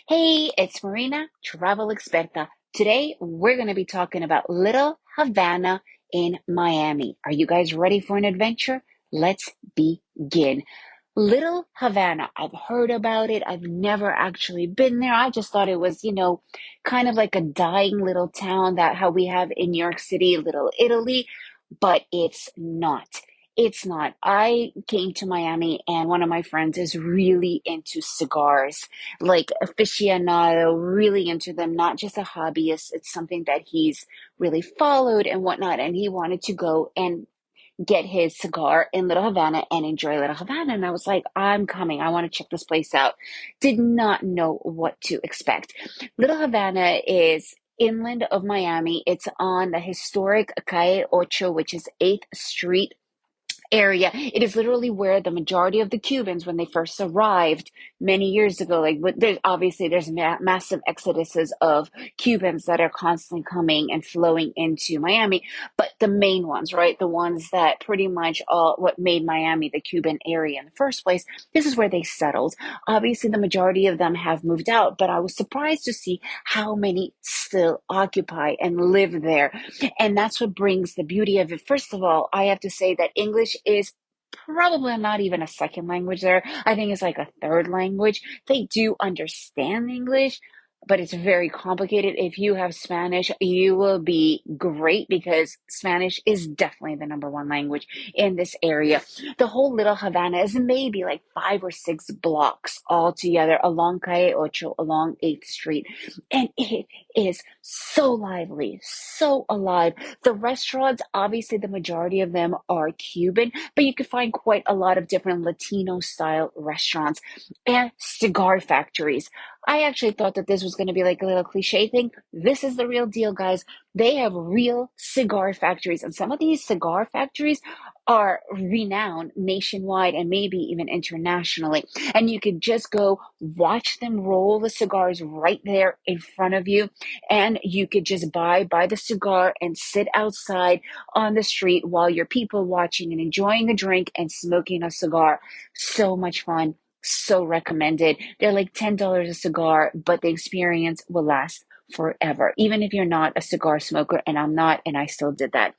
Hey, it's Marina, Travel Experta. Today, we're going to be talking about Little Havana in Miami. Are you guys ready for an adventure? Let's begin. Little Havana, I've heard about it. I've never actually been there. I just thought it was, kind of like a dying little town that how we have in New York City, Little Italy, but it's not. It's not. I came to Miami and one of my friends is really into cigars, like aficionado, really into them, not just a hobbyist. It's something that he's really followed and whatnot. And he wanted to go and get his cigar in Little Havana and enjoy Little Havana. And I was like, I'm coming. I want to check this place out. Did not know what to expect. Little Havana is inland of Miami. It's on the historic Calle Ocho, which is 8th Street area. It is literally where the majority of the Cubans, when they first arrived many years ago, like there's massive exoduses of Cubans that are constantly coming and flowing into Miami. But the main ones, right, the ones that pretty much all what made Miami the Cuban area in the first place, this is where they settled. Obviously, the majority of them have moved out, but I was surprised to see how many still occupy and live there. And that's what brings the beauty of it. First of all, I have to say that English is probably not even a second language there. I think it's like a third language. They do understand English, but it's very complicated. If you have Spanish, you will be great because Spanish is definitely the number one language in this area. The whole Little Havana is maybe like 5 or 6 blocks all together along Calle Ocho, along 8th Street. And it is so lively, so alive. The restaurants, obviously, the majority of them are Cuban, but you could find quite a lot of different Latino style restaurants and cigar factories. I actually thought that this was going to be like a little cliche thing. This is the real deal, guys. They have real cigar factories, and some of these cigar factories are renowned nationwide and maybe even internationally. And you could just go watch them roll the cigars right there in front of you, and you could just buy the cigar and sit outside on the street while you're people watching and enjoying a drink and smoking a cigar. So much fun. So recommended. They're like $10 a cigar, but the experience will last forever. Even if you're not a cigar smoker, and I'm not, and I still did that.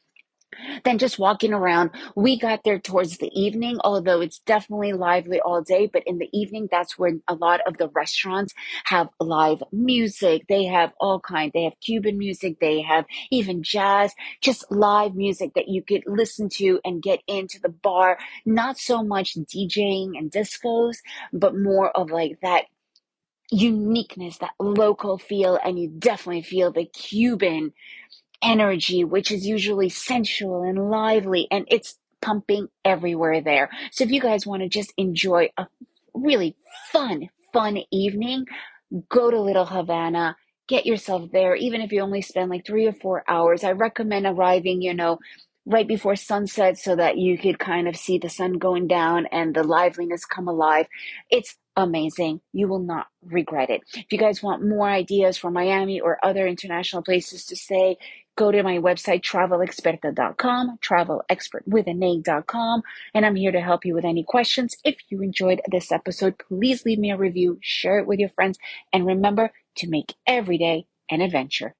Then just walking around, we got there towards the evening, although it's definitely lively all day. But in the evening, that's when a lot of the restaurants have live music. They have all kinds. They have Cuban music. They have even jazz, just live music that you could listen to and get into the bar. Not so much DJing and discos, but more of like that uniqueness, that local feel. And you definitely feel the Cuban energy, which is usually sensual and lively, and it's pumping everywhere there. So if you guys want to just enjoy a really fun evening, go to Little Havana, get yourself there, even if you only spend like 3 or 4 hours. I recommend arriving, right before sunset so that you could kind of see the sun going down and the liveliness come alive. It's amazing. You will not regret it. If you guys want more ideas for Miami or other international places to stay, go to my website, travelexperta.com, travel expert with an A.com, and I'm here to help you with any questions. If you enjoyed this episode, please leave me a review, share it with your friends, and remember to make every day an adventure.